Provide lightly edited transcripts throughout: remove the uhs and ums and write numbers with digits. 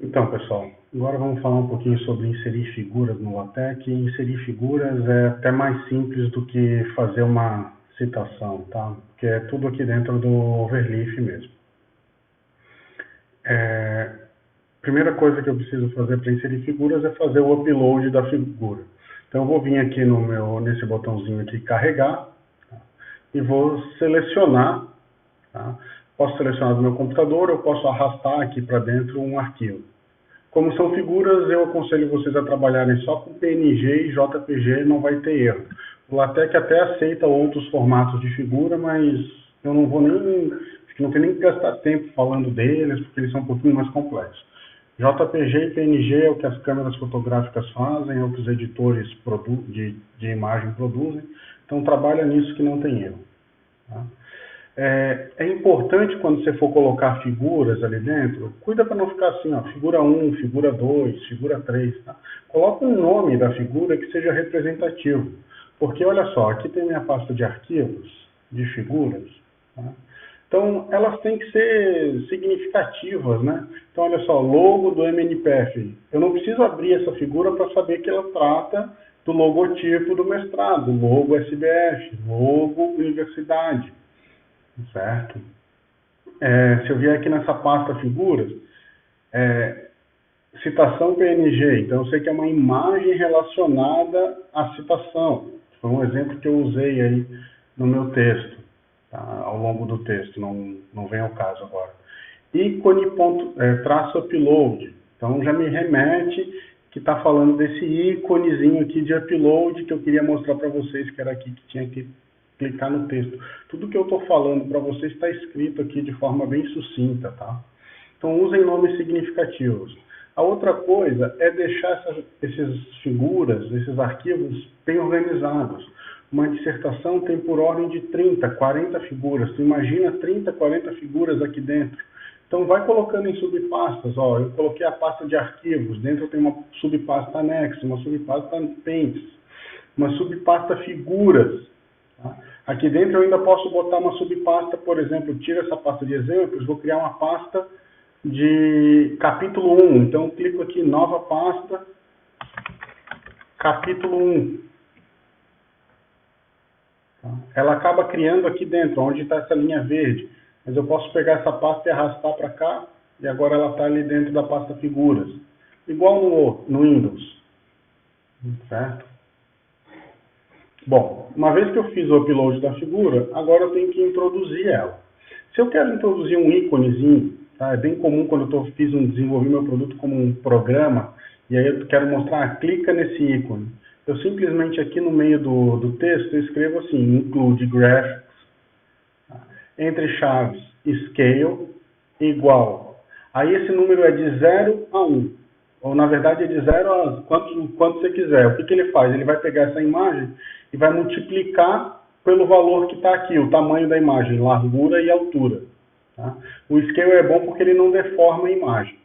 Então, pessoal, agora vamos falar um pouquinho sobre inserir figuras no LaTeX. Inserir figuras é até mais simples do que fazer uma citação, tá? Porque é tudo aqui dentro do Overleaf mesmo. Primeira coisa que eu preciso fazer para inserir figuras é fazer o upload da figura. Então, eu vou vir aqui nesse botãozinho aqui, carregar, tá? E vou selecionar, tá? Posso selecionar do meu computador, eu posso arrastar aqui para dentro um arquivo. Como são figuras, eu aconselho vocês a trabalharem só com PNG e JPG, não vai ter erro. O LaTeX até aceita outros formatos de figura, mas eu não vou nem, acho que não tem nem que gastar tempo falando deles, porque eles são um pouquinho mais complexos. JPG e PNG é o que as câmeras fotográficas fazem, é o que os editores de imagem produzem, então trabalha nisso que não tem erro. Tá? É importante quando você for colocar figuras ali dentro, cuida para não ficar assim, ó, figura 1, figura 2, figura 3. Tá? Coloca um nome da figura que seja representativo. Porque olha só, aqui tem minha pasta de arquivos, de figuras. Tá? Então, elas têm que ser significativas, né? Então, olha só, logo do MNPF. Eu não preciso abrir essa figura para saber que ela trata do logotipo do mestrado, logo SBF, logo universidade. Certo? Se eu vier aqui nessa pasta figuras, citação PNG, então eu sei que é uma imagem relacionada à citação. Foi um exemplo que eu usei aí no meu texto, tá? Ao longo do texto, não vem ao caso agora. Ícone traço upload, então já me remete que está falando desse íconezinho aqui de upload que eu queria mostrar para vocês, que era aqui que tinha que clicar no texto. Tudo que eu estou falando para vocês está escrito aqui de forma bem sucinta, tá? Então usem nomes significativos. A outra coisa é deixar essas figuras, esses arquivos bem organizados. Uma dissertação tem por ordem de 30, 40 figuras. Tu imagina 30, 40 figuras aqui dentro. Então vai colocando em subpastas. Ó, eu coloquei a pasta de arquivos, dentro tem uma subpasta anexa, uma subpasta apêndice, uma subpasta figuras. Tá? Aqui dentro eu ainda posso botar uma subpasta, por exemplo, tira essa pasta de exemplos, vou criar uma pasta de capítulo 1. Então eu clico aqui, nova pasta, capítulo 1. Tá? Ela acaba criando aqui dentro, onde está essa linha verde. Mas eu posso pegar essa pasta e arrastar para cá, e agora ela está ali dentro da pasta figuras. Igual no Windows. Certo? Bom, uma vez que eu fiz o upload da figura, agora eu tenho que introduzir ela. Se eu quero introduzir um íconezinho, tá? É bem comum quando eu desenvolvi meu produto como um programa, e aí eu quero mostrar, clica nesse ícone. Eu simplesmente aqui no meio do texto eu escrevo assim, include graphics, tá? Entre chaves, scale, igual. Aí esse número é de 0 a 1. Ou na verdade é de 0 a quanto você quiser. O que ele faz? Ele vai pegar essa imagem e vai multiplicar pelo valor que está aqui, o tamanho da imagem, largura e altura. Tá? O scale é bom porque ele não deforma a imagem.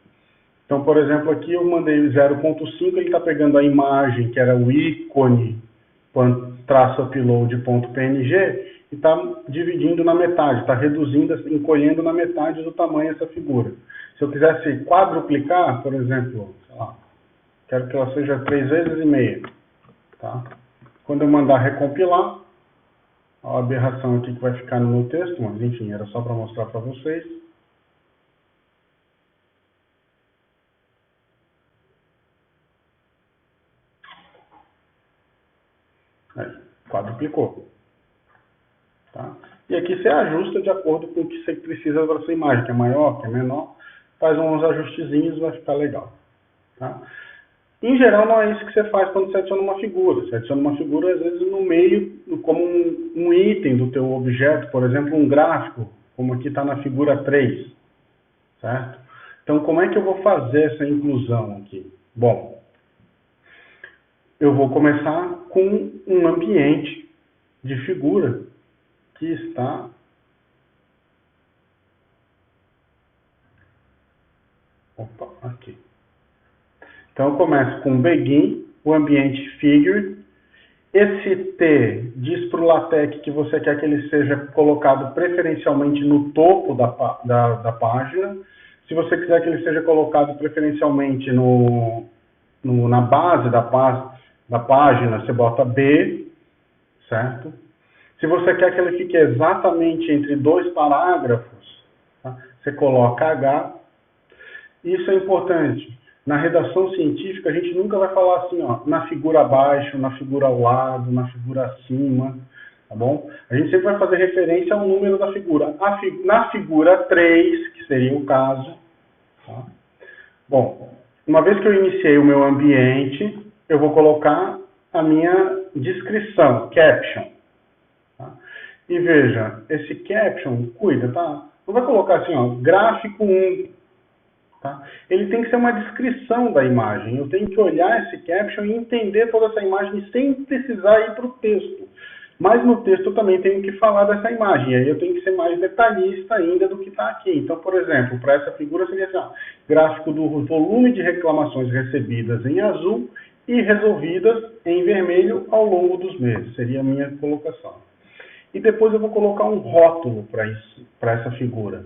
Então, por exemplo, aqui eu mandei 0.5, ele está pegando a imagem, que era o ícone, upload.png, e está dividindo na metade, está reduzindo, encolhendo na metade do tamanho essa figura. Se eu quisesse quadruplicar, por exemplo, sei lá, quero que ela seja 3 vezes e meia. Tá? Quando eu mandar recompilar, a aberração aqui que vai ficar no meu texto, mas enfim, era só para mostrar para vocês. Aí, quadruplicou. Tá? E aqui você ajusta de acordo com o que você precisa para sua imagem, que é maior, que é menor, faz uns ajustezinhos e vai ficar legal. Tá? Em geral, não é isso que você faz quando você adiciona uma figura. Você adiciona uma figura, às vezes, no meio, como um item do teu objeto, por exemplo, um gráfico, como aqui está na figura 3. Certo? Então, como é que eu vou fazer essa inclusão aqui? Bom, eu vou começar com um ambiente de figura que está aqui. Então, eu começo com begin, o ambiente figure. Esse T diz para o LaTeX que você quer que ele seja colocado preferencialmente no topo da página. Se você quiser que ele seja colocado preferencialmente na base da página, você bota B, certo? Se você quer que ele fique exatamente entre dois parágrafos, tá? Você coloca H. Isso é importante. Na redação científica, a gente nunca vai falar assim, ó, na figura abaixo, na figura ao lado, na figura acima, tá bom? A gente sempre vai fazer referência ao número da figura. Na figura 3, que seria o caso, tá? Bom, uma vez que eu iniciei o meu ambiente, eu vou colocar a minha descrição, caption. Tá? E veja, esse caption, cuida, tá? Não vai colocar assim, ó, gráfico 1. Tá? Ele tem que ser uma descrição da imagem. Eu tenho que olhar esse caption e entender toda essa imagem sem precisar ir para o texto. Mas no texto eu também tenho que falar dessa imagem. E aí eu tenho que ser mais detalhista ainda do que está aqui. Então, por exemplo, para essa figura seria assim, ó, gráfico do volume de reclamações recebidas em azul e resolvidas em vermelho ao longo dos meses. Seria a minha colocação. E depois eu vou colocar um rótulo para essa figura.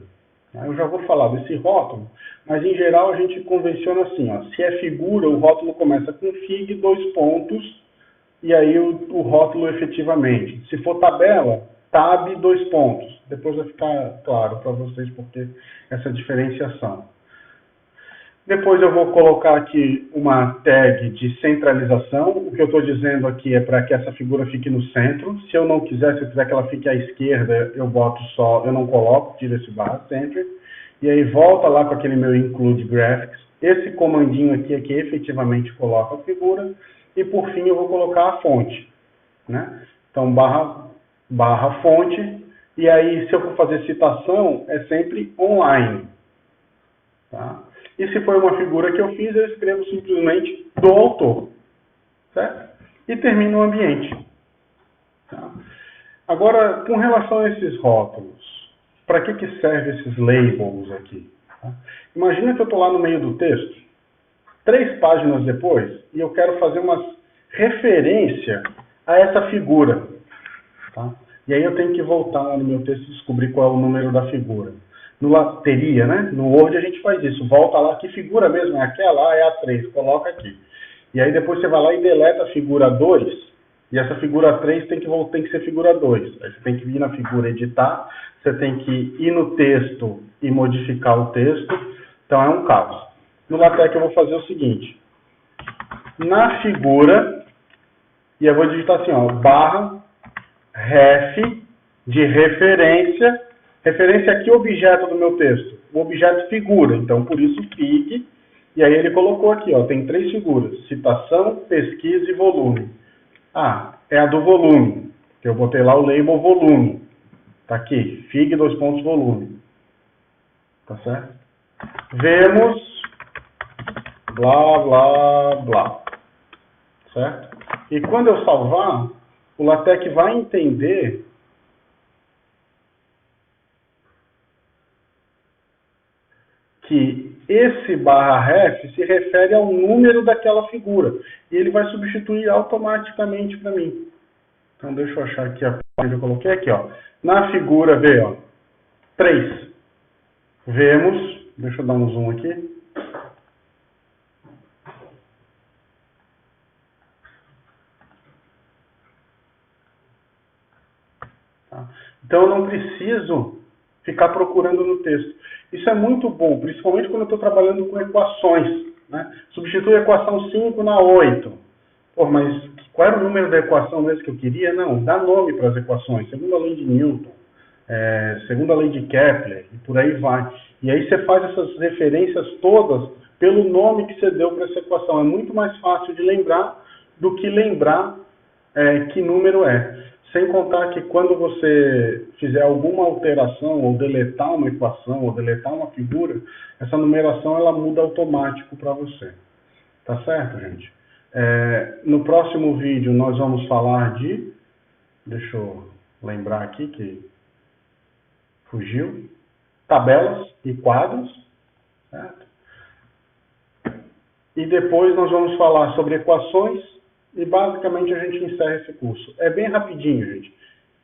Eu já vou falar desse rótulo, mas em geral a gente convenciona assim, ó, se é figura, o rótulo começa com FIG, 2 pontos, e aí o rótulo efetivamente. Se for tabela, tab, 2 pontos. Depois vai ficar claro para vocês porque essa diferenciação. Depois eu vou colocar aqui uma tag de centralização. O que eu estou dizendo aqui é para que essa figura fique no centro. Se eu não quiser, se eu quiser que ela fique à esquerda, eu boto só, eu não coloco, tiro esse barra center. E aí volta lá com aquele meu include graphics. Esse comandinho aqui é que efetivamente coloca a figura. E por fim eu vou colocar a fonte, né? Então barra fonte. E aí se eu for fazer citação, é sempre online, tá? E se for uma figura que eu fiz, eu escrevo simplesmente do autor, certo? E termino o ambiente. Tá? Agora, com relação a esses rótulos, para que servem esses labels aqui? Tá? Imagina que eu estou lá no meio do texto, 3 páginas depois, e eu quero fazer uma referência a essa figura. Tá? E aí eu tenho que voltar lá no meu texto e descobrir qual é o número da figura. Teria, né? No Word a gente faz isso. Volta lá, que figura mesmo? É aquela? É a 3, coloca aqui. E aí depois você vai lá e deleta a figura 2, e essa figura 3 tem que ser figura 2. Aí você tem que ir na figura editar, você tem que ir no texto e modificar o texto. Então é um caos. No LaTeX eu vou fazer o seguinte. Na figura, e eu vou digitar assim, ó, barra ref de referência. Referência aqui, objeto do meu texto. O objeto figura, então por isso fig. E aí ele colocou aqui, ó, tem 3 figuras. Citação, pesquisa e volume. Ah, é a do volume. Eu botei lá o label volume. Tá aqui, fig, 2 pontos, volume. Tá certo? Vemos, blá, blá, blá. Certo? E quando eu salvar, o LaTeX vai entender que esse barra ref se refere ao número daquela figura. E ele vai substituir automaticamente para mim. Então deixa eu achar aqui a página que eu coloquei aqui, ó. Na figura, vê, ó, 3. Vemos, deixa eu dar um zoom aqui. Tá? Então eu não preciso ficar procurando no texto. Isso é muito bom, principalmente quando eu estou trabalhando com equações. Né? Substitui a equação 5 na 8. Pô, mas qual era o número da equação mesmo que eu queria? Não, dá nome para as equações. Segundo a lei de Newton, segundo a lei de Kepler, e por aí vai. E aí você faz essas referências todas pelo nome que você deu para essa equação. É muito mais fácil de lembrar do que lembrar que número é. Sem contar que quando você fizer alguma alteração, ou deletar uma equação, ou deletar uma figura, essa numeração ela muda automático para você. Tá certo, gente? No próximo vídeo nós vamos falar de... Deixa eu lembrar aqui que fugiu. Tabelas e quadros. Certo? E depois nós vamos falar sobre equações. E basicamente a gente encerra esse curso. É bem rapidinho, gente.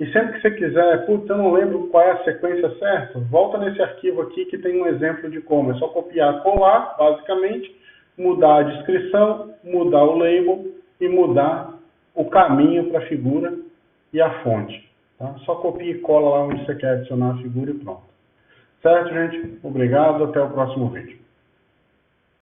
E sempre que você quiser, putz, eu não lembro qual é a sequência certa, volta nesse arquivo aqui que tem um exemplo de como. É só copiar, colar, basicamente, mudar a descrição, mudar o label e mudar o caminho para a figura e a fonte. Tá? Só copia e cola lá onde você quer adicionar a figura e pronto. Certo, gente? Obrigado, até o próximo vídeo.